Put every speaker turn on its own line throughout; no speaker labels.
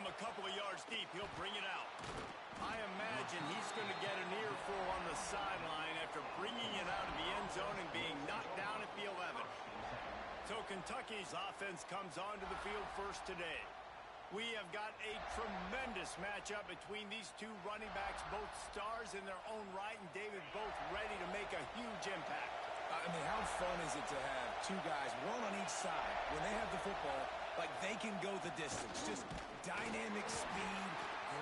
from a couple of yards deep. He'll bring it out. I imagine he's going to get an earful on the sideline after bringing it out of the end zone and being knocked down at the 11. So Kentucky's offense comes onto the field first today. We have got a tremendous matchup between these two running backs, both stars in their own right, and David, both ready to make a huge impact.
I mean, how fun is it to have two guys, one on each side, when they have the football, like they can go the distance. Just dynamic speed,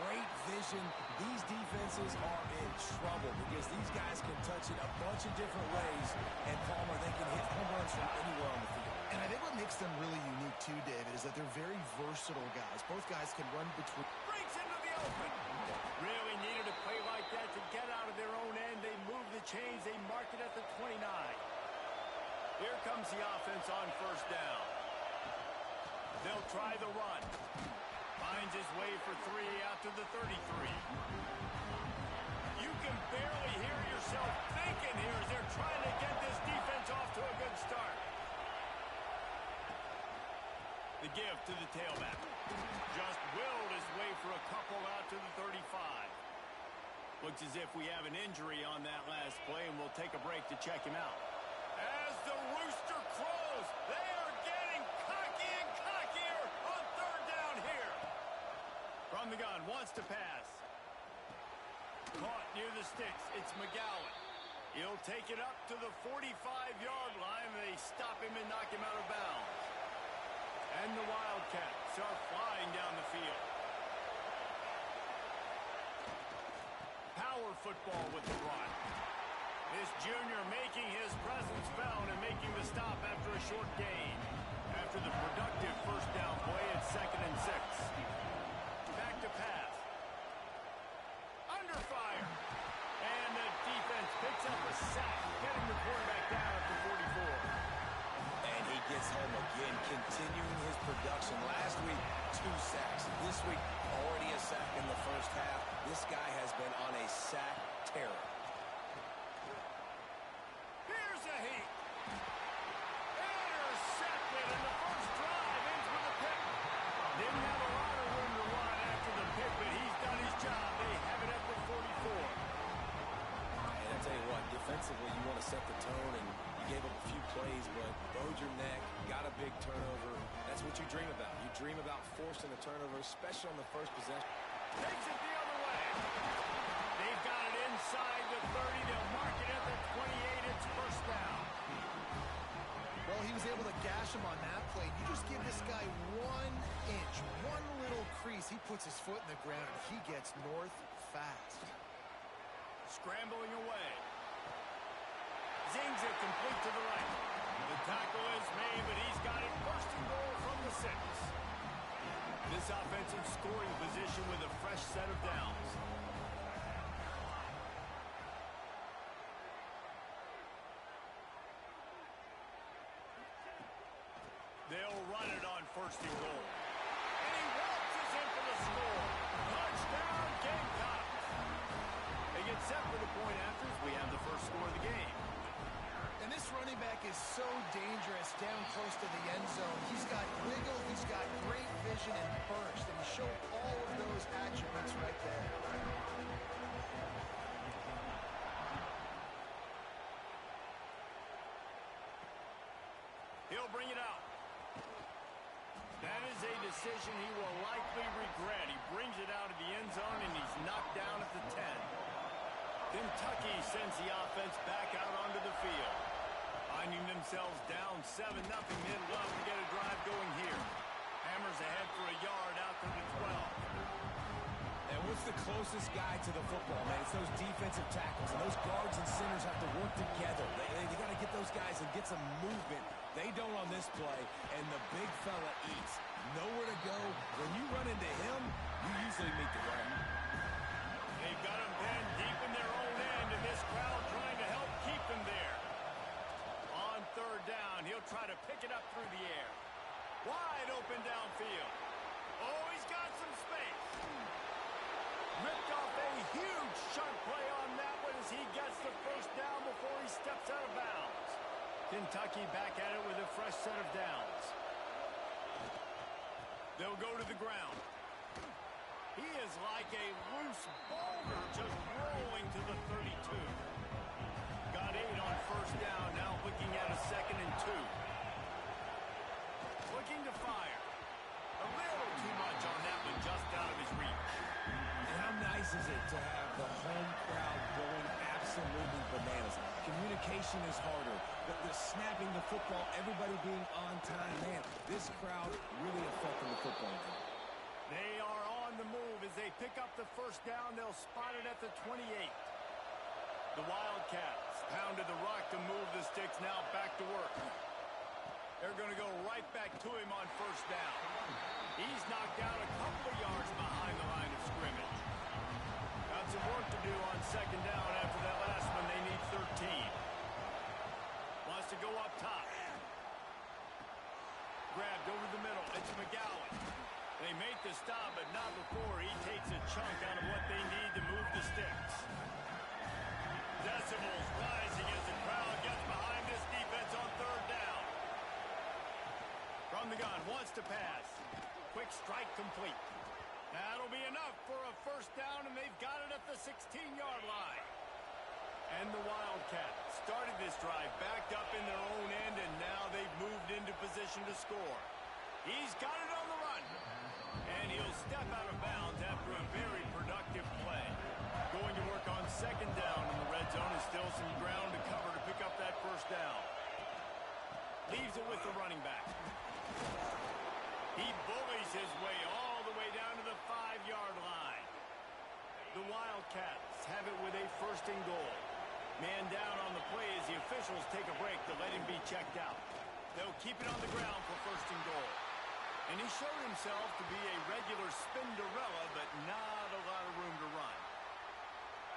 great vision. These defenses are in trouble because these guys can touch it a bunch of different ways, and Palmer, they can hit home runs from anywhere on the field.
And I think what makes them really unique too, David, is that they're very versatile guys. Both guys can run between.
Breaks into the open. Really needed a play like that to get out of their own end. They move the chains. They mark it at the 29. Here comes the offense on first down. They'll try the run. Finds his way for 3 out to the 33. You can barely hear yourself thinking here as they're trying to get this defense off to a good start. The give to the tailback. Just willed his way for a couple out to the 35. Looks as if we have an injury on that last play, and we'll take a break to check him out. As the rooster crows, they are getting cocky and cockier on third down here. From the gun, wants to pass. Caught near the sticks. It's McGowan. He'll take it up to the 45-yard line. They stop him and knock him out of bounds. And the Wildcats are flying down the field. Power football with the run. This junior making his presence felt and making the stop after a short gain. After the productive first down play at 2nd and 6. Back to pass. Under fire. And the defense picks up a sack, getting the quarterback down at the 44.
And he gets home again, continuing his production. Last week, 2 sacks. This week, already a sack in the first half. This guy has been on a sack terror.
Here's a heat. Intercepted, and the first drive ends with a pick. Didn't have a lot of room to run after the pick, but he's done his job. They have it at the 44.
And I tell you what, defensively, you want to set the tone, and you gave up a few plays, but bowed your neck, got a big turnover. That's what you dream about. You dream about forcing a turnover, especially on the first possession.
Takes it the other way. They've got it inside the 30. They'll mark it at the 28. It's first down.
Well, he was able to gash him on that play. You just give this guy 1 inch, one little crease. He puts his foot in the ground, and he gets north fast.
Scrambling away. Zings it complete to the right. The tackle is made, but he's got it first and goal from the 6. This offensive scoring position with a fresh set of downs. They'll run it on first and goal. And he waltzes in for the score. Touchdown, Gamecocks. They get set for the point after as we have the first score of the game.
And this running back is so dangerous down close to the end zone. He's got wiggle, he's got great vision and burst, and he showed all of those attributes right there.
He'll bring it out. That is a decision he will likely regret. He brings it out of the end zone, and he's knocked down at the 10. Kentucky sends the offense back out onto the field. Finding themselves down 7-0, they'd love to get a drive going here. Hammers ahead for a yard out to the 12.
And what's the closest guy to the football, man? It's those defensive tackles, and those guards and centers have to work together. They got to get those guys and get some movement. They don't on this play, and the big fella eats. Nowhere to go. When you run into him, you usually meet the ground.
They've got him pinned deep in their own end, and this crowd trying to help keep them there. On third down, he'll try to pick it up through the air. Wide open downfield. Oh, he's got some space. Ripped off a huge chunk play on that one as he gets the first down before he steps out of bounds. Kentucky back at it with a fresh set of downs. They'll go to the ground. He is like a loose boulder just rolling to the 32. Got 8 on first down, now looking at a 2nd and 2. Looking to fire. A little too much on that one, just out of his reach.
And how nice is it to have the home crowd going absolutely bananas? Communication is harder. The snapping the football, everybody being on time. Man, this crowd really affecting the football game.
They are on the move as they pick up the first down. They'll spot it at the 28. The Wildcats pounded the rock to move the sticks, now back to work. They're going to go right back to him on first down. He's knocked out a couple of yards behind the line of scrimmage. Got some work to do on 2nd down after that last one. They need 13. Wants to go up top. Grabbed over the middle. It's McGowan. They make the stop, but not before he takes a chunk out of what they need to move the sticks. Decibels rising as the crowd gets behind this defense on 3rd down. From the gun, wants to pass. Quick strike complete. That'll be enough for a first down, and they've got it at the 16-yard line. And the Wildcats started this drive backed up in their own end, and now they've moved into position to score. He's got it on the run. And he'll step out of bounds after a very productive play. Going to work on 2nd down in the red zone, and still some ground to cover to pick up that first down. Leaves it with the running back. He bullies his way all the way down to the 5-yard line. The Wildcats have it with a 1st and goal. Man down on the play as the officials take a break to let him be checked out. They'll keep it on the ground for 1st and goal. And he showed himself to be a regular Spinderella, but not a lot of room to run.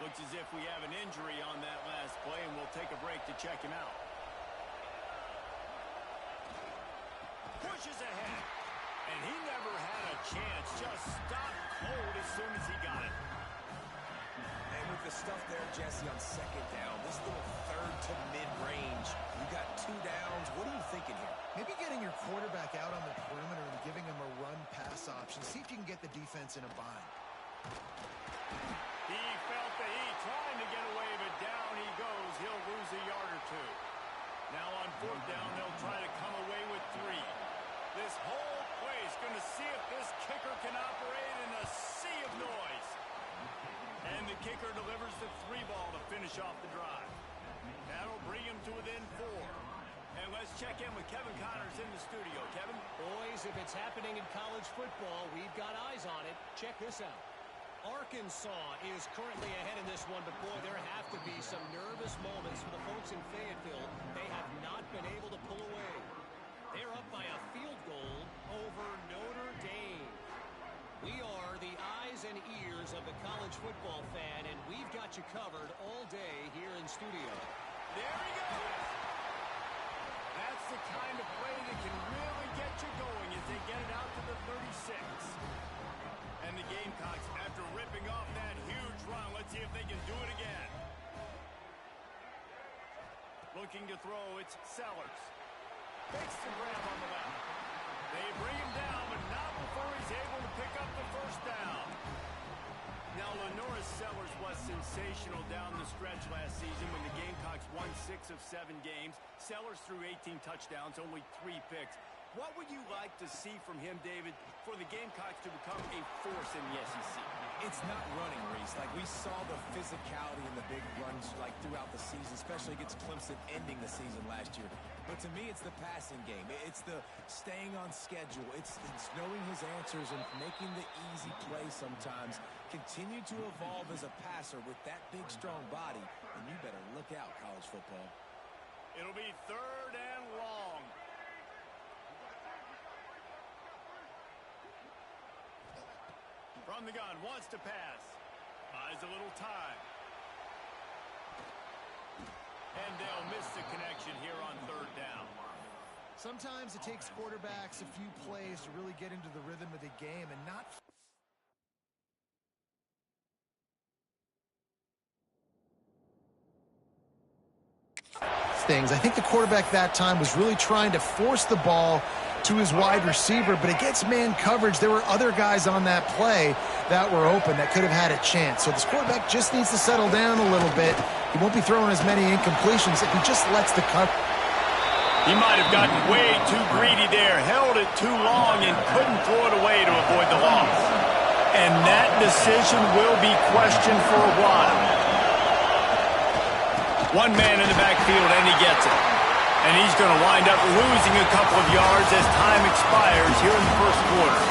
Looks as if we have an injury on that last play, and we'll take a break to check him out. Pushes ahead. And he never had a chance. Just stopped cold as soon as he got it.
And with the stuff there, Jesse, on 2nd down, this little 3rd to mid-range, you got 2 downs. What are you thinking here?
Maybe getting your quarterback out on the perimeter and giving him a run-pass option. See if you can get the defense in a bind.
He felt the heat, trying to get away, but down he goes. He'll lose a yard or 2. Now on 4th down, they'll try to come away with 3. This whole play is going to see if this kicker can operate in a sea of noise. And the kicker delivers the 3 ball to finish off the drive. That'll bring him to within 4. And let's check in with Kevin Connors in the studio. Kevin?
Boys, if it's happening in college football, we've got eyes on it. Check this out. Arkansas is currently ahead in this one, but boy, there have to be some nervous moments for the folks in Fayetteville. They have not been able to pull away. They're up by a field goal over Notre Dame. We are the eyes and ears of the college football fan, and we've got you covered all day here in studio.
There he goes. That's the kind of play that can really get you going as they get it out to the 36. And the Gamecocks, after ripping off that huge run, let's see if they can do it again. Looking to throw, it's Sellers. Fakes the grab on the left. They bring him down, but not before he's able to pick up the first down. Now, Lenora Sellers was sensational down the stretch last season when the Gamecocks won 6 of 7 games. Sellers threw 18 touchdowns, only 3 picks. What would you like to see from him, David, for the Gamecocks to become a force in the SEC?
It's not running, Reese. Like, we saw the physicality in the big runs, like, throughout the season, especially against Clemson ending the season last year. But to me, it's the passing game. It's the staying on schedule. It's knowing his answers and making the easy play sometimes. Continue to evolve as a passer with that big, strong body, and you better look out, college football.
It'll be 3rd and long. From the gun, wants to pass. Buys a little time. And they'll miss the connection here on 3rd down.
Sometimes it takes quarterbacks a few plays to really get into the rhythm of the game and not... things. I think the quarterback that time was really trying to force the ball to his wide receiver, but against man coverage, there were other guys on that play that were open that could have had a chance. So this quarterback just needs to settle down a little bit. He won't be throwing as many incompletions if he just lets the cover.
He might have gotten way too greedy there, held it too long, and couldn't throw it away to avoid the loss. And that decision will be questioned for a while. One man in the backfield, and he gets it. And he's going to wind up losing a couple of yards as time expires here in the first quarter.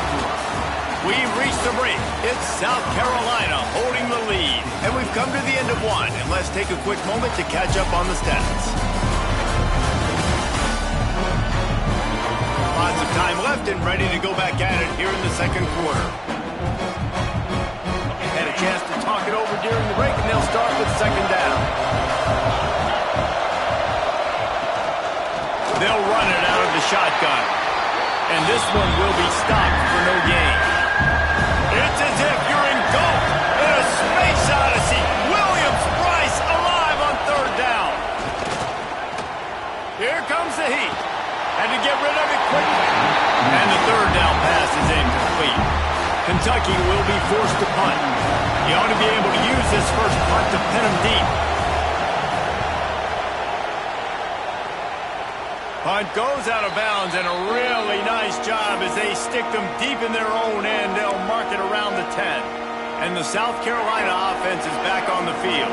We've reached the break. It's South Carolina holding the lead. And we've come to the end of one. And let's take a quick moment to catch up on the stats. Lots of time left and ready to go back at it here in the second quarter. Had a chance to talk it over during the break, and they'll start with second down. They'll run it out of the shotgun. And this one will be stopped for no gain. It's as if you're engulfed in a space odyssey. Williams-Brice alive on third down. Here comes the heat. Had to get rid of it quickly. And the third down pass is incomplete. Kentucky will be forced to punt. He ought to be able to use this first punt to pin him deep. Punt goes out of bounds, and a really nice job as they stick them deep in their own end. They'll mark it around the 10. And the South Carolina offense is back on the field.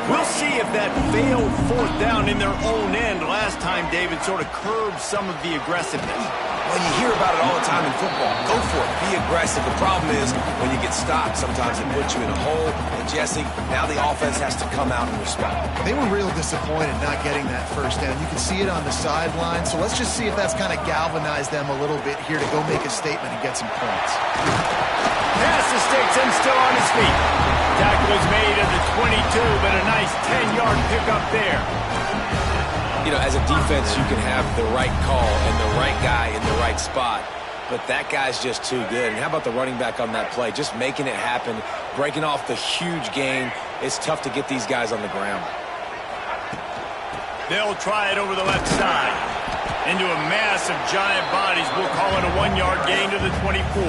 We'll see if that failed fourth down in their own end last time, David, sort of curbed some of the aggressiveness.
Well, you hear about it all the time in football. Go for it. Be aggressive. The problem is when you get stopped, sometimes it puts you in a hole. And, Jesse, now the offense has to come out and respond.
They were real disappointed not getting that first down. You can see it on the sideline. So let's just see if that's kind of galvanized them a little bit here to go make a statement and get some points.
Pass the sticks and still on his feet. Tackle was made at the 22, but a nice 10-yard pickup there.
You know, as a defense, you can have the right call and the right guy in the right spot, but that guy's just too good. And how about the running back on that play? Just making it happen, breaking off the huge gain. It's tough to get these guys on the ground.
They'll try it over the left side. Into a mass of giant bodies. We'll call it a 1-yard gain to the 24.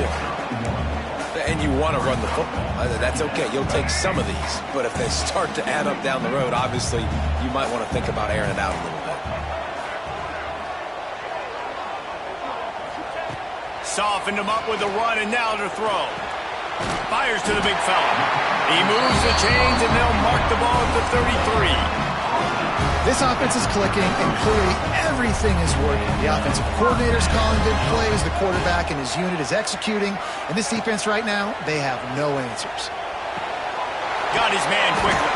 And you want to run the football. That's okay. You'll take some of these. But if they start to add up down the road, obviously, you might want to think about airing it out a little bit.
Softened him up with a run, and now to throw. Fires to the big fella. He moves the chains, and they'll mark the ball at the 33.
This offense is clicking, and clearly everything is working. The offensive coordinator's calling good plays, the quarterback and his unit is executing, and this defense right now, they have no answers.
Got his man quickly.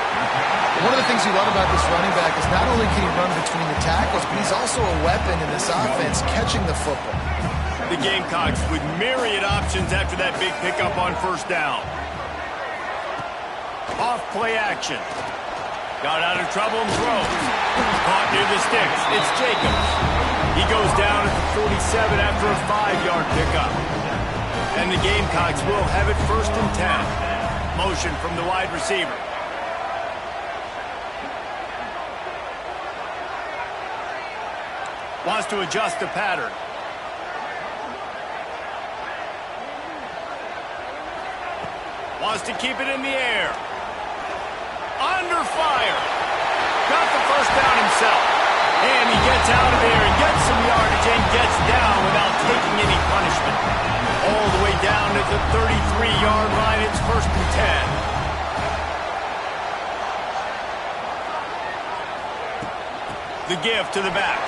One of the things you love about this running back is not only can he run between the tackles, but he's also a weapon in this offense, catching the football.
The Gamecocks with myriad options after that big pickup on first down. Off play action. Got out of trouble and throws. Caught near the sticks. It's Jacobs. He goes down at the 47 after a 5-yard pickup. And the Gamecocks will have it first and 10. Motion from the wide receiver. Wants to adjust the pattern. Wants to keep it in the air. Under fire. Got the first down himself. And he gets out of there and gets some yardage and gets down without taking any punishment. All the way down to the 33-yard line. It's first and 10. The give to the back.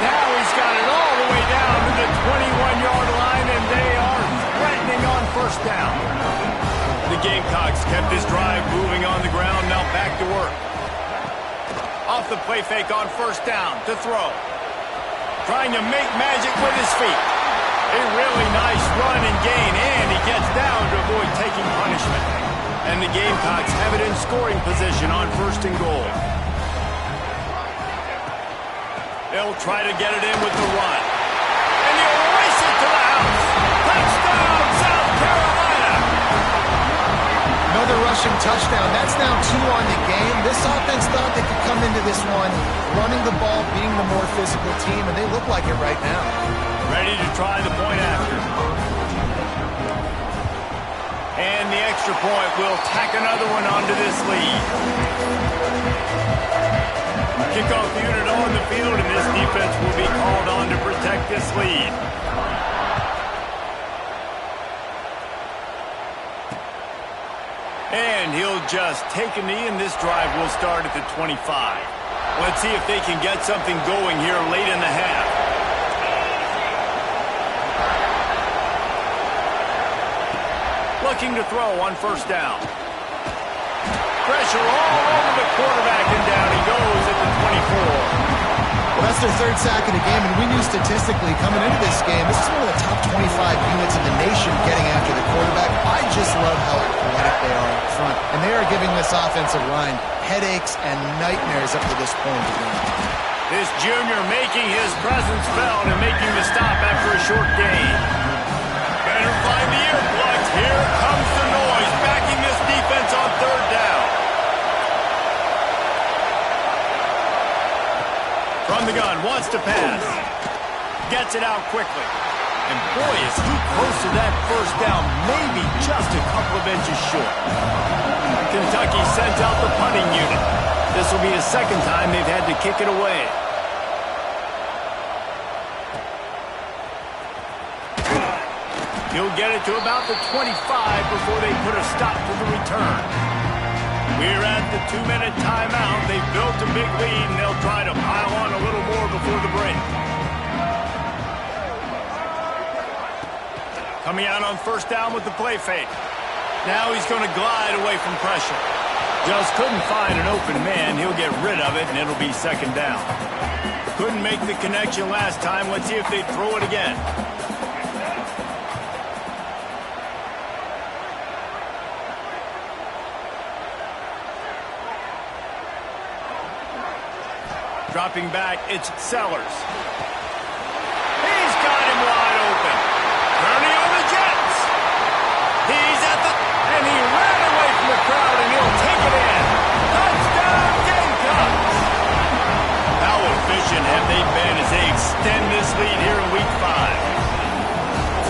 Now he's got it all the way down to the 21-yard line, and they are threatening on first down. The Gamecocks kept this drive moving on the ground, now back to work. Off the play fake on first down to throw. Trying to make magic with his feet. A really nice run and gain, and he gets down to avoid taking punishment. And the Gamecocks have it in scoring position on first and goal. They'll try to get it in with the run. And he'll race it to the house. Touchdown, South Carolina!
Another rushing touchdown. That's now 2 on the game. This offense thought they could come into this one running the ball, being the more physical team, and they look like it right now.
Ready to try the point after. And the extra point will tack another one onto this lead. Kickoff unit on the field, and this defense will be called on to protect this lead. And he'll just take a knee, and this drive will start at the 25. Let's see if they can get something going here late in the half. Looking to throw on first down. Pressure all over the quarterback, and down he goes at the 24.
Well, that's their third sack of the game, and we knew statistically coming into this game, this is one of the top 25 units in the nation getting after the quarterback. I just love how athletic they are up front, and they are giving this offensive line headaches and nightmares up to this point of the game.
This junior making his presence felt and making the stop after a short gain. Better find the earplugs. Here comes the noise, backing this defense on third down. From the gun, wants to pass. Gets it out quickly. And boy, is he close to that first down, maybe just a couple of inches short. Kentucky sends out the punting unit. This will be the second time they've had to kick it away. He'll get it to about the 25 before they put a stop to the return. We're at the 2-minute timeout. They've built a big lead, and they'll try to pile on a little more before the break. Coming out on first down with the play fake. Now he's going to glide away from pressure. Just couldn't find an open man. He'll get rid of it, and it'll be second down. Couldn't make the connection last time. Let's see if they throw it again. Dropping back, it's Sellers. He's got him wide open. Turning on the Jets. He's at the... And he ran away from the crowd, and he'll take it in. Touchdown, Gamecocks! How efficient have they been as they extend this lead here in Week 5?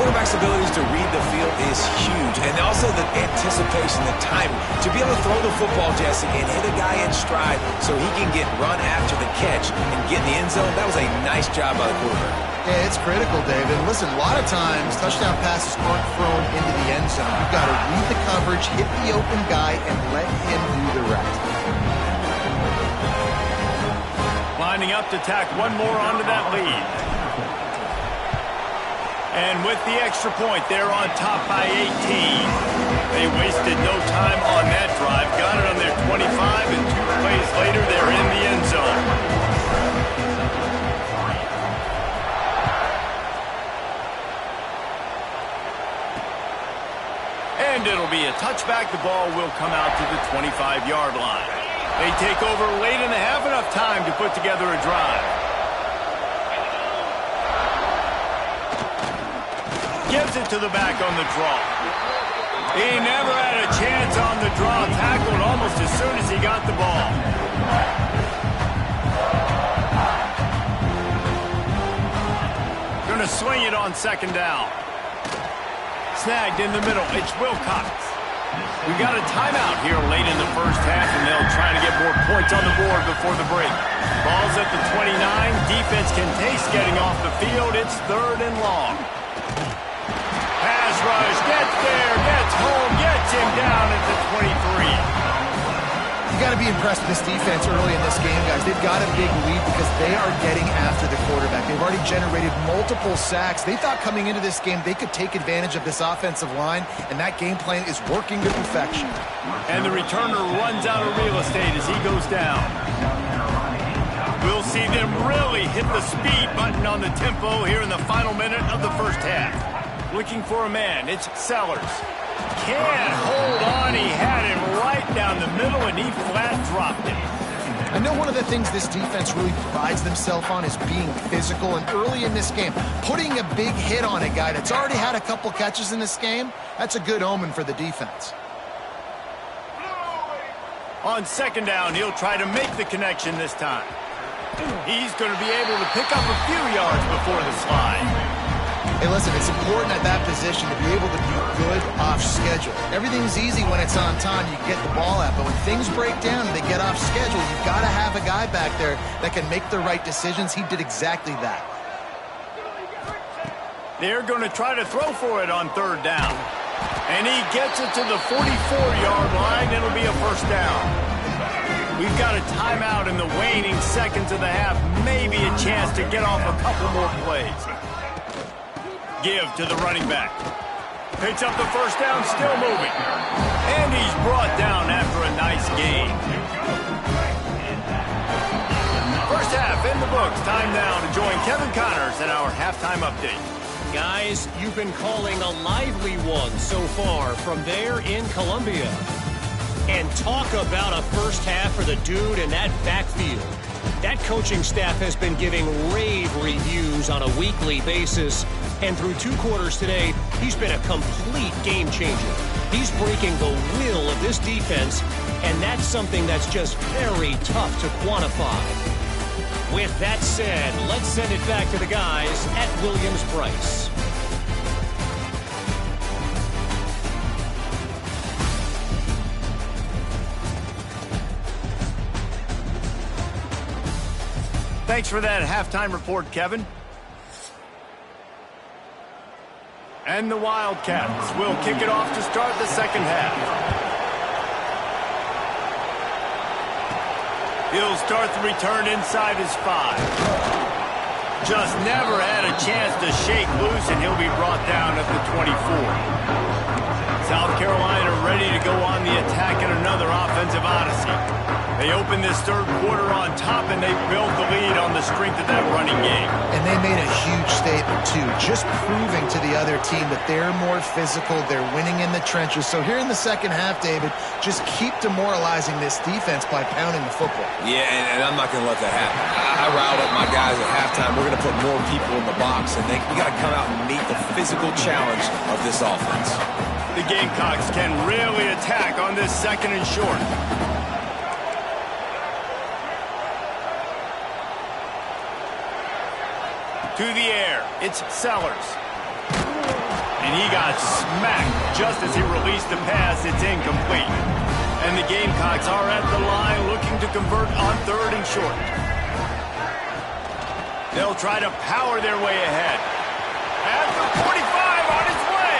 Quarterback's abilities to read the field is huge, and also the anticipation, the timing. To be able to throw the football, Jesse, and hit a guy in stride so he can get run after the catch and get in the end zone, that was a nice job by the quarterback.
Yeah, it's critical, David. Listen, a lot of times, touchdown passes aren't thrown into the end zone. You've got to read the coverage, hit the open guy, and let him do the rest.
Lining up to tack one more onto that lead. And with the extra point, they're on top by 18. They wasted no time on that drive. Got it on their 25, and 2 plays later, they're in the end zone. And it'll be a touchback. The ball will come out to the 25-yard line. They take over late in the half, enough time to put together a drive. Gives it to the back on the draw. He never had a chance on the draw. Tackled almost as soon as he got the ball. Going to swing it on second down. Snagged in the middle. It's Wilcox. We got a timeout here late in the first half, and they'll try to get more points on the board before the break. Ball's at the 29. Defense can taste getting off the field. It's third and long. Pass rush, gets there, gets home, gets him down at the 23.
You got to be impressed with this defense early in this game, guys. They've got a big lead because they are getting after the quarterback. They've already generated multiple sacks. They thought coming into this game they could take advantage of this offensive line, and that game plan is working to perfection.
And the returner runs out of real estate as he goes down. We'll see them really hit the speed button on the tempo here in the final minute of the first half. Looking for a man, it's Sellers. Can't hold on, he had him right down the middle, and he flat dropped it.
I know one of the things this defense really prides themselves on is being physical, and early in this game, putting a big hit on a guy that's already had a couple catches in this game, that's a good omen for the defense.
On second down, he'll try to make the connection this time. He's going to be able to pick up a few yards before the slide.
Hey, listen, it's important at that position to be able to be good off schedule. Everything's easy when it's on time. You get the ball out. But when things break down and they get off schedule, you've got to have a guy back there that can make the right decisions. He did exactly that.
They're going to try to throw for it on third down. And he gets it to the 44-yard line. It'll be a first down. We've got a timeout in the waning seconds of the half. Maybe a chance to get off a couple more plays. Give to the running back. Picks up the first down, still moving. And he's brought down after a nice gain. First half in the books. Time now to join Kevin Connors in our halftime update.
Guys, you've been calling a lively one so far from there in Columbia. And talk about a first half for the dude in that backfield. That coaching staff has been giving rave reviews on a weekly basis. And through 2 quarters today, he's been a complete game changer. He's breaking the will of this defense, and that's something that's just very tough to quantify. With that said, let's send it back to the guys at Williams-Brice.
Thanks for that halftime report, Kevin. And the Wildcats will kick it off to start the second half. He'll start the return inside his 5. Just never had a chance to shake loose, and he'll be brought down at the 24. South Carolina ready to go on the attack in another offensive odyssey. They open this third quarter on top, and they build the lead on the strength of that running game.
And they made a huge statement, too, just proving to the other team that they're more physical, they're winning in the trenches. So here in the second half, David, just keep demoralizing this defense by pounding the football.
Yeah, and I'm not going to let that happen. I riled up my guys at halftime. We're going to put more people in the box, and we got to come out and meet the physical challenge of this offense.
The Gamecocks can really attack on this second and short. To the air, it's Sellers. And he got smacked just as he released the pass. It's incomplete. And the Gamecocks are at the line looking to convert on third and short. They'll try to power their way ahead. At the 45 on its way.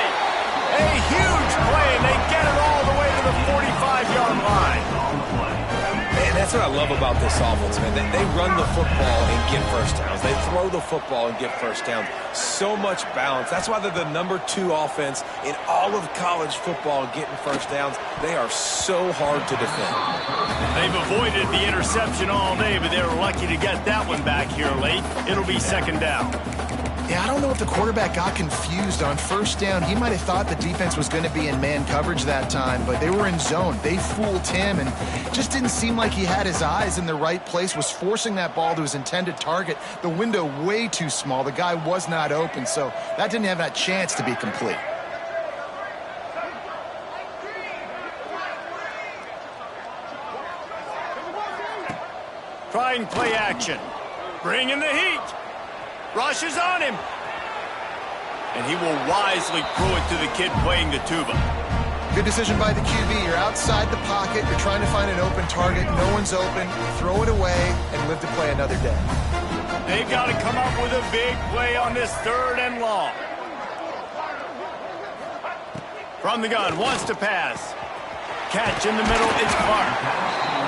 A huge play, and they get it all the way to the 45-yard line.
Man, that's what I love about this offense, man. They run the football and get first downs. They throw the football and get first downs. So much balance. That's why they're the #2 offense in all of college football getting first downs. They are so hard to defend.
They've avoided the interception all day, but they're lucky to get that one back here late. It'll be second down.
Yeah, I don't know if the quarterback got confused on first down. He might have thought the defense was going to be in man coverage that time, but they were in zone. They fooled him, and just didn't seem like he had his eyes in the right place, was forcing that ball to his intended target. The window way too small. The guy was not open, so that didn't have that chance to be complete.
Trying play action. Bring in the heat. Rushes on him. And he will wisely throw it to the kid playing the tuba.
Good decision by the QB. You're outside the pocket. You're trying to find an open target. No one's open. Throw it away and live to play another day.
They've got to come up with a big play on this third and long. From the gun, wants to pass. Catch in the middle, it's Clark.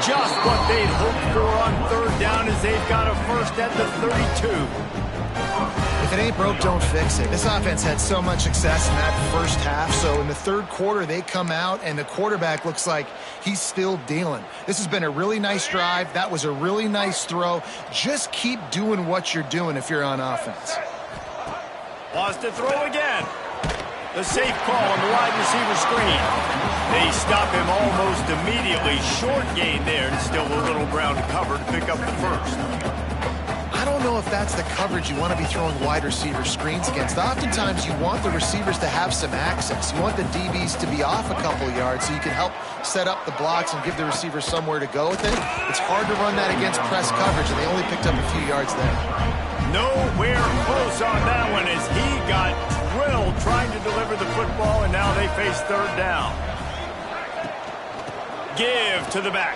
Just what they'd hoped for on third down as they've got a first at the 32.
If it ain't broke, don't fix it. This offense had so much success in that first half, so in the third quarter, they come out, and the quarterback looks like he's still dealing. This has been a really nice drive. That was a really nice throw. Just keep doing what you're doing if you're on offense.
Wants to throw again. The safe call on the wide receiver screen. They stop him almost immediately. Short gain there, and still a little ground to cover to pick up the first.
I don't don't know if that's the coverage you want to be throwing wide receiver screens against. Oftentimes, you want the receivers to have some access. You want the DBs to be off a couple yards so you can help set up the blocks and give the receivers somewhere to go with it. It's hard to run that against press coverage, and they only picked up a few yards there.
Nowhere close on that one as he got drilled trying to deliver the football, and now they face third down. Give to the back.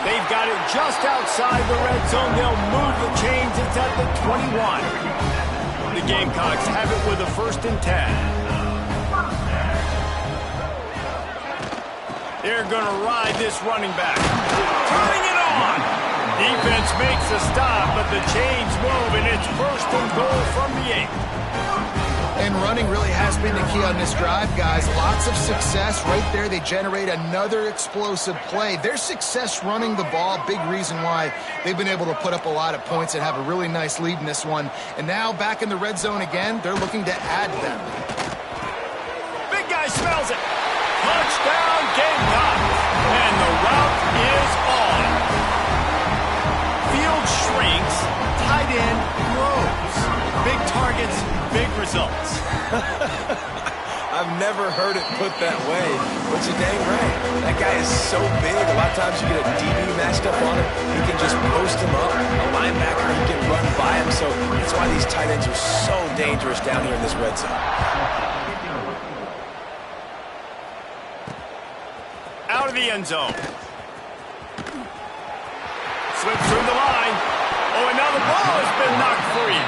They've got it just outside the red zone. They'll move the chains. It's at the 21. The Gamecocks have it with a 1st and 10. They're going to ride this running back. Turning it on. Defense makes a stop, but the chains move, and it's 1st and goal from the 8.
And running really has been the key on this drive, guys. Lots of success right there. They generate another explosive play. Their success running the ball, big reason why they've been able to put up a lot of points and have a really nice lead in this one. And now back in the red zone again, they're looking to add them.
Big guy smells it. Touchdown, Gamecocks. And the route is on. Field shrinks, tight end grows. Big targets, big results.
I've never heard it put that way, but you're dang right. That guy is so big. A lot of times you get a DB matched up on him. He can just post him up. A linebacker, he can run by him. So that's why these tight ends are so dangerous down here in this red zone.
Out of the end zone. Slips through the line. Oh, and now the ball has been knocked free.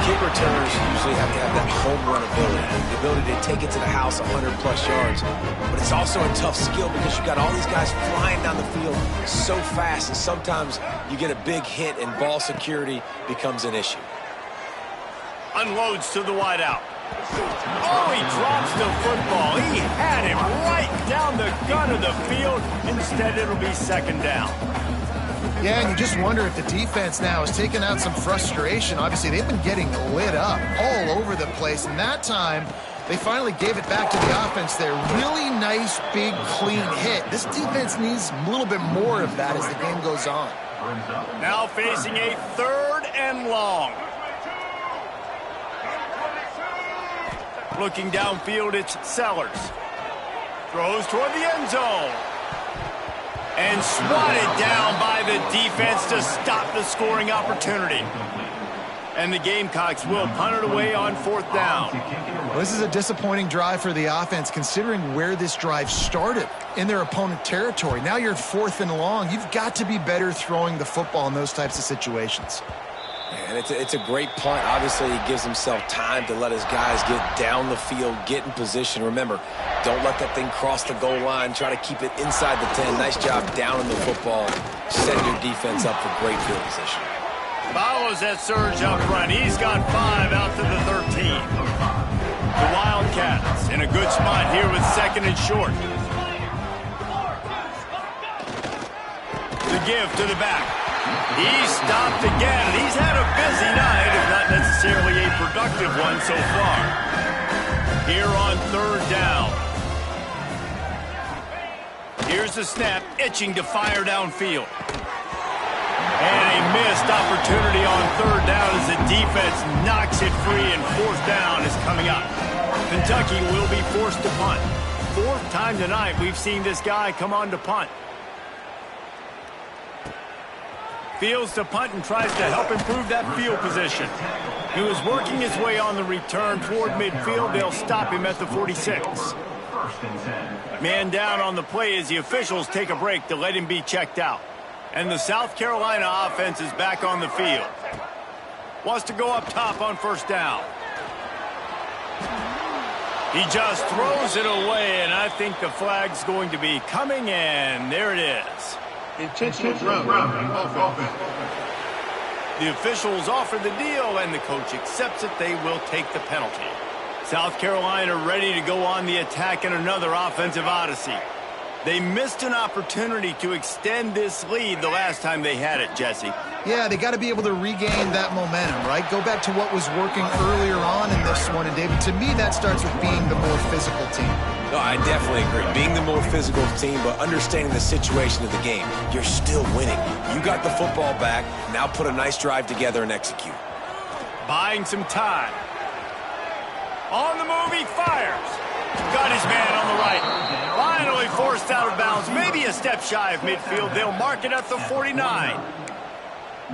Kick returners usually have to have that home run ability, the ability to take it to the house 100-plus yards. But it's also a tough skill because you've got all these guys flying down the field so fast, and sometimes you get a big hit and ball security becomes an issue.
Unloads to the wideout. Oh, he drops the football. He had him right down the gun of the field. Instead, it'll be 2nd down.
Yeah, and you just wonder if the defense now is taking out some frustration. Obviously, they've been getting lit up all over the place, and that time they finally gave it back to the offense there. Really nice, big, clean hit. This defense needs a little bit more of that as the game goes on.
Now facing a 3rd and long. Looking downfield, it's Sellers. Throws toward the end zone. And swatted down by the defense to stop the scoring opportunity. And the Gamecocks will punt it away on 4th down.
Well, this is a disappointing drive for the offense considering where this drive started in their opponent territory. Now you're 4th and long. You've got to be better throwing the football in those types of situations.
And it's a great punt. Obviously, he gives himself time to let his guys get down the field, get in position. Remember, don't let that thing cross the goal line. Try to keep it inside the 10. Nice job down in the football, setting your defense up for great field position.
Follows that surge up front. He's got 5 out to the 13. The Wildcats in a good spot here with 2nd and short. The give to the back. He stopped again. He's had a busy night, if not necessarily a productive one so far. Here on 3rd down. Here's the snap, itching to fire downfield. And a missed opportunity on 3rd down as the defense knocks it free, and 4th down is coming up. Kentucky will be forced to punt. 4th time tonight we've seen this guy come on to punt. Fields to punt and tries to help improve that field position. He was working his way on the return toward midfield. They'll stop him at the 46. Man down on the play as the officials take a break to let him be checked out. And the South Carolina offense is back on the field. Wants to go up top on 1st down. He just throws it away, and I think the flag's going to be coming, and there it is.
Intentional grounding offense.
The officials offer the deal, and the coach accepts it. They will take the penalty. South Carolina ready to go on the attack in another offensive odyssey. They missed an opportunity to extend this lead the last time they had it, Jesse.
Yeah, they got to be able to regain that momentum, right? Go back to what was working earlier on in this one. And, David, to me, that starts with being the more physical team.
No, I definitely agree. Being the more physical team, but understanding the situation of the game, you're still winning. You got the football back. Now put a nice drive together and execute.
Buying some time. On the move, he fires. Got his man on the right. Finally forced out of bounds. Maybe a step shy of midfield. They'll mark it at the 49.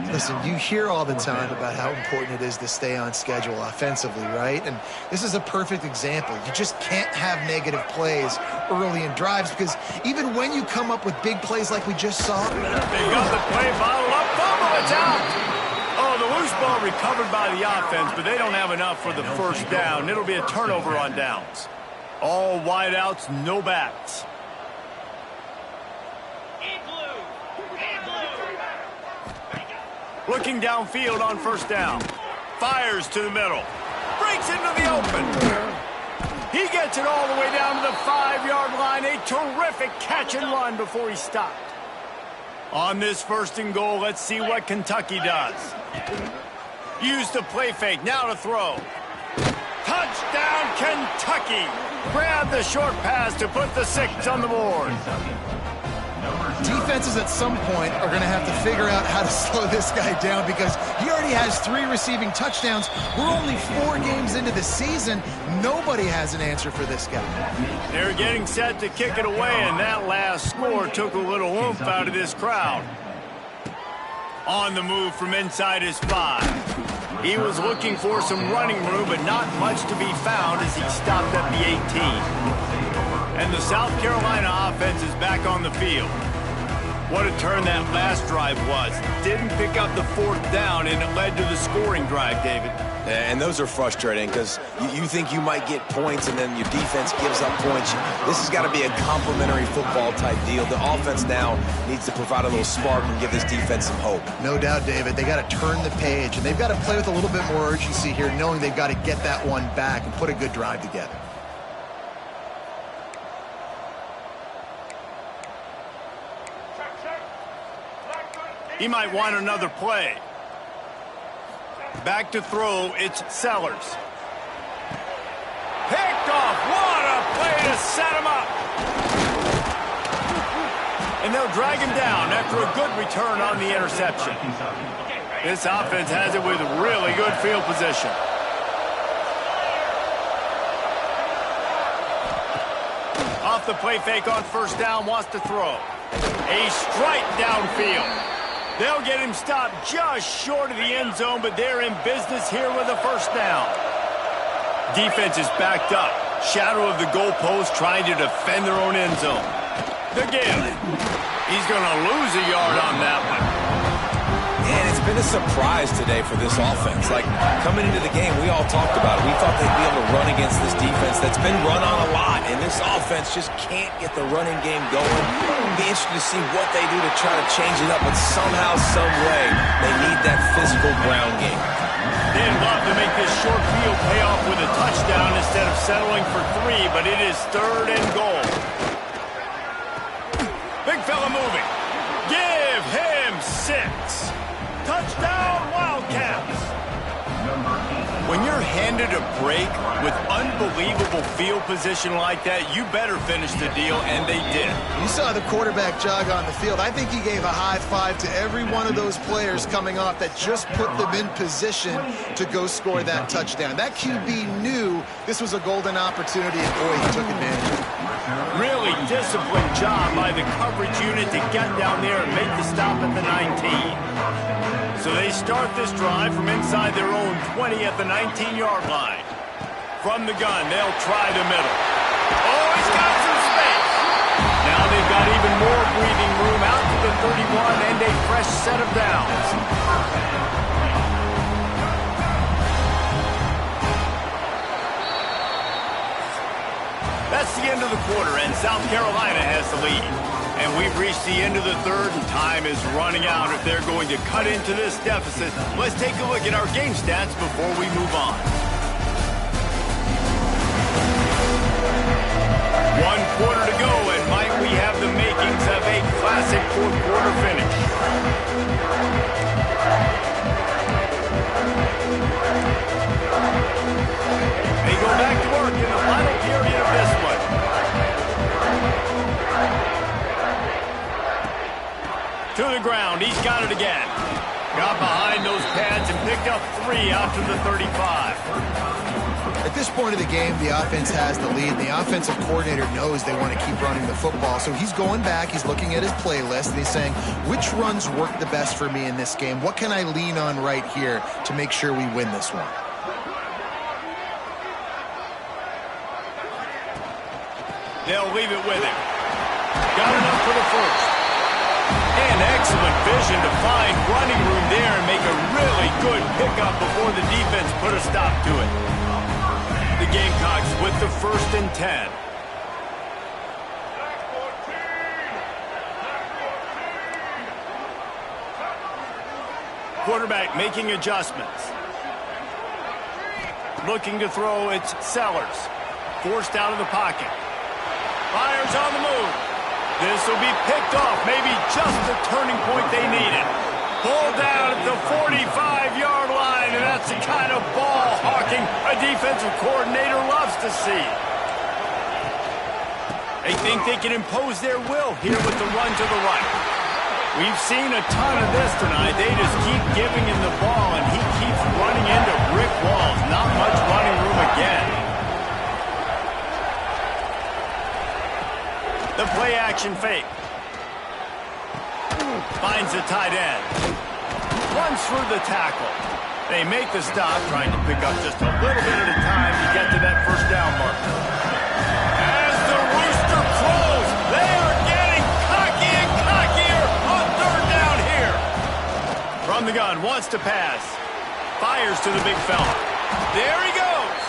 Listen, you hear all the time about how important it is to stay on schedule offensively, right? And this is a perfect example. You just can't have negative plays early in drives because even when you come up with big plays like we just saw.
They got the play bottled up. Fumble, it's out. Oh, the loose ball recovered by the offense, but they don't have enough for the first down. It'll be a turnover on downs. All wideouts, no backs. Looking downfield on first down. Fires to the middle. Breaks into the open. He gets it all the way down to the 5-yard line. A terrific catch and run before he stopped. On this first and goal, let's see what Kentucky does. Used the play fake, now to throw. Touchdown, Kentucky! Grab the short pass to put the 6 on the board.
Defenses at some point are going to have to figure out how to slow this guy down because he already has 3 receiving touchdowns. We're only 4 games into the season. Nobody has an answer for this guy.
They're getting set to kick it away, and that last score took a little oomph out of this crowd. On the move from inside his 5. He was looking for some running room, but not much to be found as he stopped at the 18. And the South Carolina offense is back on the field. What a turn that last drive was. Didn't pick up the 4th down, and it led to the scoring drive, David.
And those are frustrating because you think you might get points and then your defense gives up points. This has got to be a complementary football type deal. The offense now needs to provide a little spark and give this defense some hope.
No doubt, David. They got to turn the page, and they've got to play with a little bit more urgency here, knowing they've got to get that one back and put a good drive together.
He might want another play. Back to throw, it's Sellers. Picked off. What a play to set him up. And they'll drag him down after a good return on the interception. This offense has it with really good field position. Off the play fake on first down, wants to throw. A strike downfield. They'll get him stopped just short of the end zone, but they're in business here with a first down. Defense is backed up. Shadow of the goalpost trying to defend their own end zone. The give. He's going to lose a yard on that one.
And it's been a surprise today for this offense. Like, coming into the game, we all talked about it. We thought they'd be able to run against this defense that's been run on a lot, and this offense just can't get the running game going. It'll be interesting to see what they do to try to change it up, but somehow, some way, they need that physical ground game.
They'd love to make this short field pay off with a touchdown instead of settling for 3, but it is 3rd and goal. Big fella moving. Give him 6. Touchdown, Wildcats! When you're handed a break with unbelievable field position like that, you better finish the deal, and they did.
You saw the quarterback jog on the field. I think he gave a high five to every one of those players coming off that just put them in position to go score that touchdown. That QB knew this was a golden opportunity, and boy, he took advantage of it.
Really disciplined job by the coverage unit to get down there and make the stop at the 19. So they start this drive from inside their own 20 at the 19-yard line. From the gun, they'll try the middle. Oh, he's got some space. Now they've got even more breathing room out to the 31 and a fresh set of downs. That's the end of the quarter, and South Carolina has the lead. And we've reached the end of the 3rd, and time is running out if they're going to cut into this deficit. Let's take a look at our game stats before we move on. 1 quarter to go, and might we have the makings of a classic 4th quarter finish. They go back to work in the final period of this one. To the ground. He's got it again. Got behind those pads and picked up 3 out to the 35.
At this point of the game, the offense has the lead, and the offensive coordinator knows they want to keep running the football. So he's going back, he's looking at his playlist, and he's saying, which runs work the best for me in this game? What can I lean on right here to make sure we win this one?
They'll leave it with him. Got enough for the first. And excellent vision to find running room there and make a really good pickup before the defense put a stop to it. The Gamecocks with the 1st and 10. Quarterback making adjustments. Looking to throw, it's Sellers. Forced out of the pocket. Fires on the move. This will be picked off. Maybe just the turning point they needed. Pulled down at the 45-yard line, and that's the kind of ball hawking a defensive coordinator loves to see. They think they can impose their will here with the run to the right. We've seen a ton of this tonight. They just keep giving him the ball, and he keeps running into brick walls. Not much running room again. The play-action fake. Finds the tight end. Runs through the tackle. They make the stop, trying to pick up just a little bit at a time to get to that first down marker. As the rooster crows, they are getting cocky and cockier on 3rd down here. From the gun, wants to pass. Fires to the big fella. There he goes.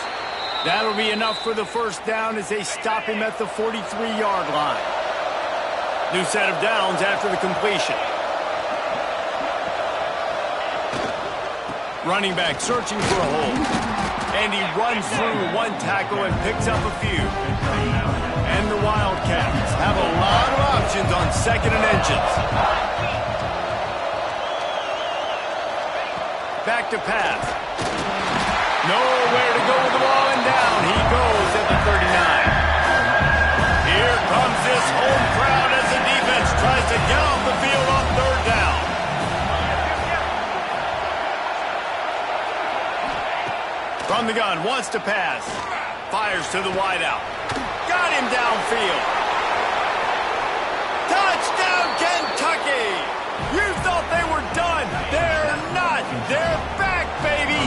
That'll be enough for the first down as they stop him at the 43-yard line. New set of downs after the completion. Running back searching for a hole. And he runs through one tackle and picks up a few. And the Wildcats have a lot of options on 2nd and inches. Back to pass. Nowhere to go with the ball, and down he goes at the 39. Here comes this home crowd as the defense tries to get off the field on 3rd down. From the gun, wants to pass. Fires to the wideout. Got him downfield. Touchdown, Kentucky! You thought they were done. They're not. They're back, baby!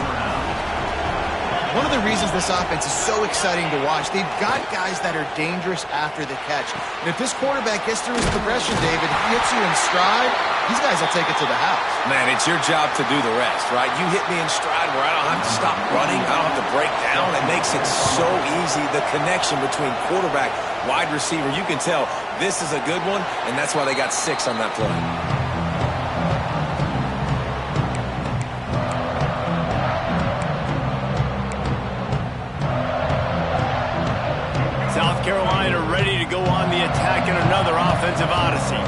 One of the reasons this offense is so exciting to watch, they've got guys that are dangerous after the catch. And if this quarterback gets through his progression, David, he hits you in stride, these guys will take it to the house.
Man, it's your job to do the rest, right? You hit me in stride where I don't have to stop running. I don't have to break down. It makes it so easy. The connection between quarterback, wide receiver, you can tell this is a good one, and that's why they got 6 on that play.
South Carolina ready to go on the attack in another offensive odyssey.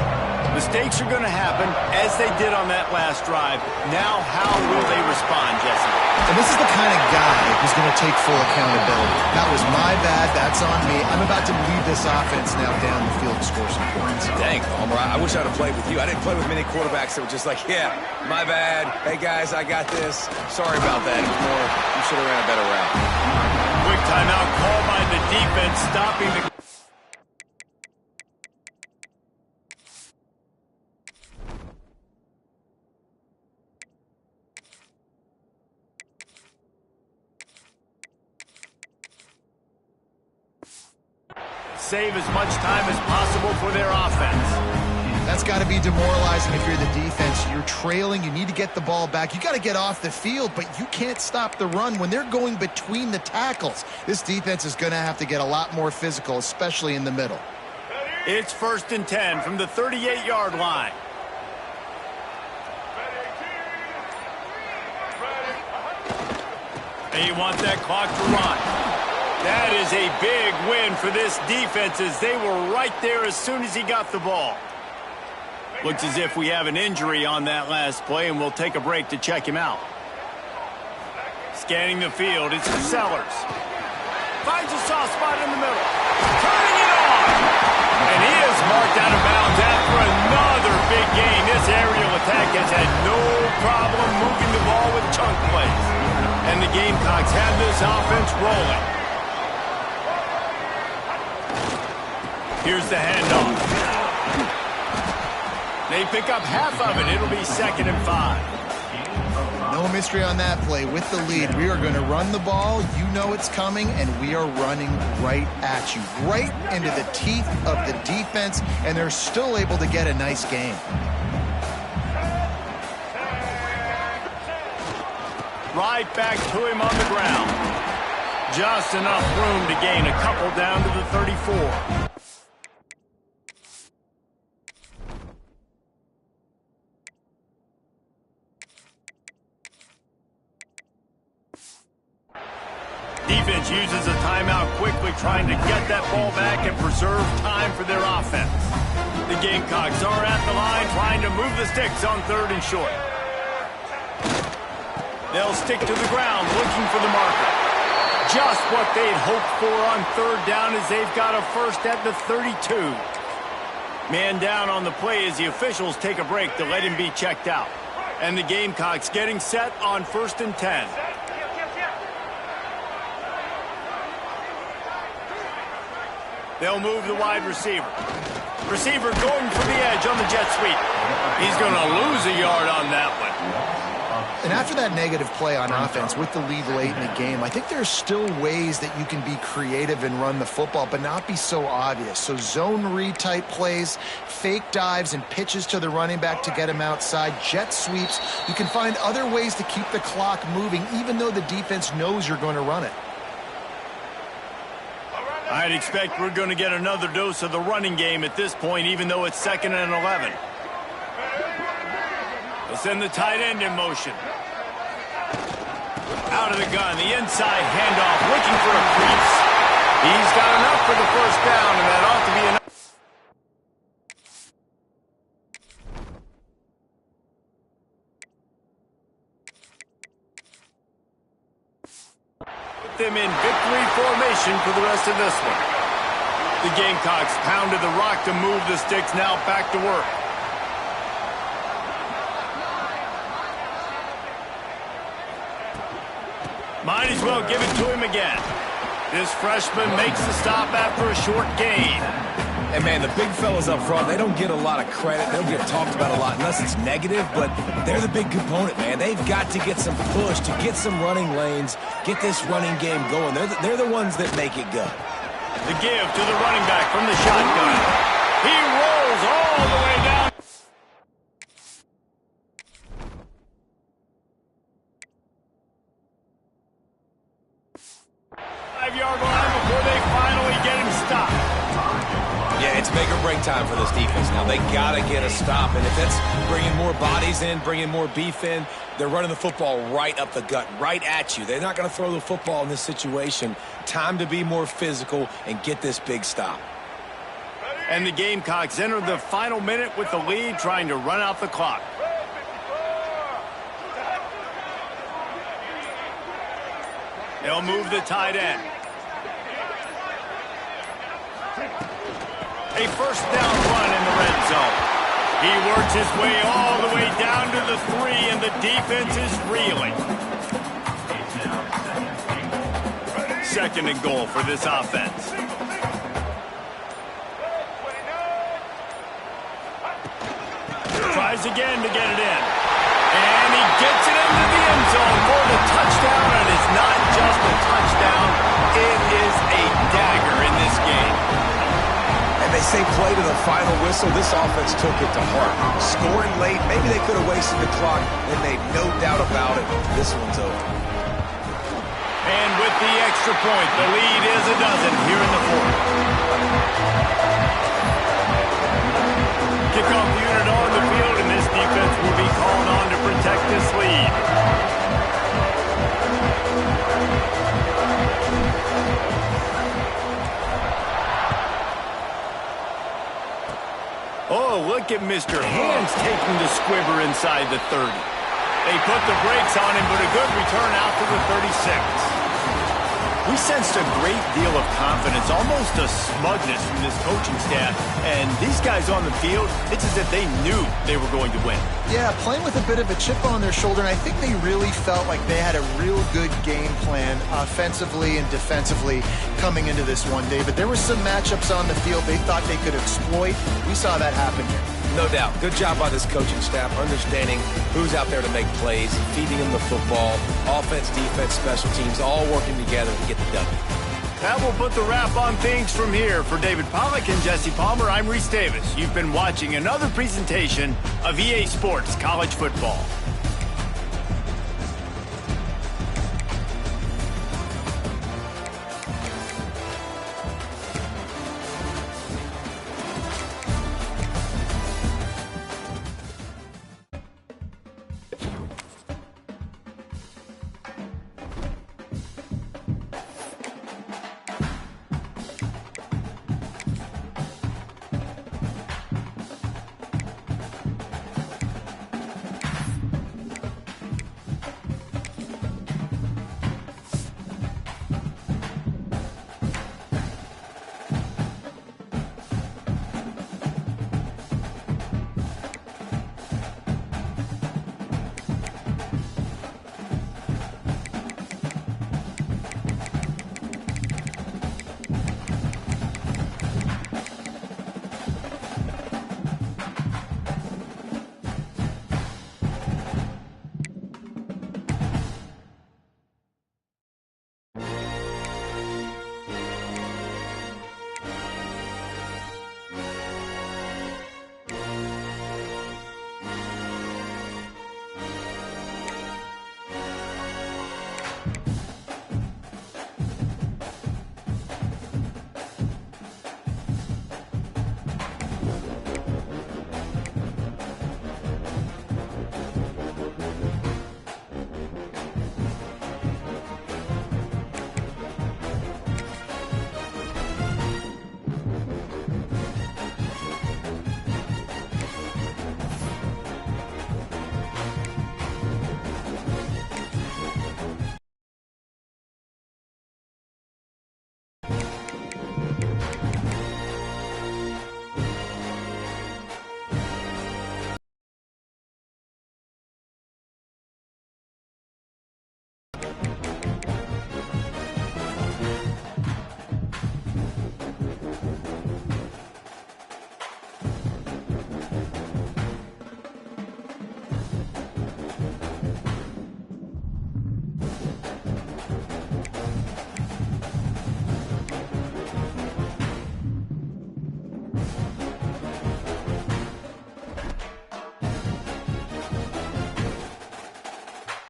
Mistakes are going to happen, as they did on that last drive. Now, how will they respond, Jesse?
And this is the kind of guy who's going to take full accountability. That was my bad. That's on me. I'm about to lead this offense now down the field to score some points.
Dang, Homer, I wish I'd have played with you. I didn't play with many quarterbacks that were just like, yeah, my bad. Hey, guys, I got this. Sorry about that. It was more, you should have ran a better route.
Quick timeout called by the defense, stopping the... Save as much time as possible for their offense.
That's got to be demoralizing if you're the defense. You're trailing. You need to get the ball back. You got to get off the field, but you can't stop the run when they're going between the tackles. This defense is going to have to get a lot more physical, especially in the middle.
It's 1st and 10 from the 38-yard line. And you want that clock to run. That is a big win for this defense as they were right there as soon as he got the ball. Looks as if we have an injury on that last play, and we'll take a break to check him out. Scanning the field, it's Sellers. Finds a soft spot in the middle. Turning it on! And he is marked out of bounds after another big gain. This problem moving the ball with chunk plays. And the Gamecocks have this offense rolling. Here's the handoff. They pick up half of it. It'll be 2nd and 5.
No mystery on that play. With the lead, we are going to run the ball. You know it's coming, and we are running right at you, right into the teeth of the defense, and they're still able to get a nice game.
Right back to him on the ground. Just enough room to gain a couple down to the 34. Defense uses a timeout quickly, trying to get that ball back and preserve time for their offense. The Gamecocks are at the line, trying to move the sticks on 3rd and short. They'll stick to the ground, looking for the marker. Just what they'd hoped for on 3rd down, as they've got a first at the 32. Man down on the play as the officials take a break to let him be checked out. And the Gamecocks getting set on 1st and 10. They'll move the wide receiver. Receiver going for the edge on the jet sweep. He's going to lose a yard on that one.
And after that negative play on offense with the lead late in the game, I think there's still ways that you can be creative and run the football, but not be so obvious. So zone read type plays, fake dives and pitches to the running back to get him outside, jet sweeps. You can find other ways to keep the clock moving, even though the defense knows you're going to run it.
I'd expect we're going to get another dose of the running game at this point, even though it's 2nd and 11. They'll send the tight end in motion. Out of the gun, the inside handoff, looking for a crease. He's got enough for the first down, and that ought to be enough. Them in victory formation for the rest of this one. The Gamecocks pounded the rock to move the sticks, now back to work. Might as well give it to him again. This freshman makes the stop after a short gain.
And, man, the big fellas up front, they don't get a lot of credit. They don't get talked about a lot unless it's negative, but they're the big component, man. They've got to get some push, to get some running lanes, get this running game going. They're the ones that make it go.
The give to the running back from the shotgun. He rolls all the way down. Five-yard line before they finally get him stopped.
Yeah, it's make or break time for this defense now. They got to get a stop, and if that's bringing more bodies in, bringing more beef in, they're running the football right up the gut, right at you. They're not going to throw the football in this situation. Time to be more physical and get this big stop.
And the Gamecocks enter the final minute with the lead, trying to run out the clock. They'll move the tight end. A first down run in the red zone. He works his way all the way down to the 3, and the defense is reeling. 2nd and goal for this offense. Tries again to get it in. And he gets it into the end zone for the touchdown, and it's not just a touchdown, it is a dagger in this game.
And they say play to the final whistle. This offense took it to heart. Scoring late, maybe they could have wasted the clock, and made no doubt about it. This one's over.
And with the extra point, the lead is a dozen here in the 4th. Kickoff unit on the field, and this defense will be called on to protect this lead. Oh, look at Mr. Hands taking the squibber inside the 30. They put the brakes on him, but a good return out to the 36. We sensed a great deal of confidence, almost a smugness from this coaching staff. And these guys on the field, it's as if they knew they were going to win.
Yeah, playing with a bit of a chip on their shoulder, and I think they really felt like they had a real good game plan offensively and defensively coming into this one, David. There were some matchups on the field they thought they could exploit. We saw that happen here.
No doubt. Good job by this coaching staff, understanding who's out there to make plays, feeding them the football, offense, defense, special teams, all working together to get the W.
That will put the wrap on things from here. For David Pollack and Jesse Palmer, I'm Reese Davis. You've been watching another presentation of EA Sports College Football.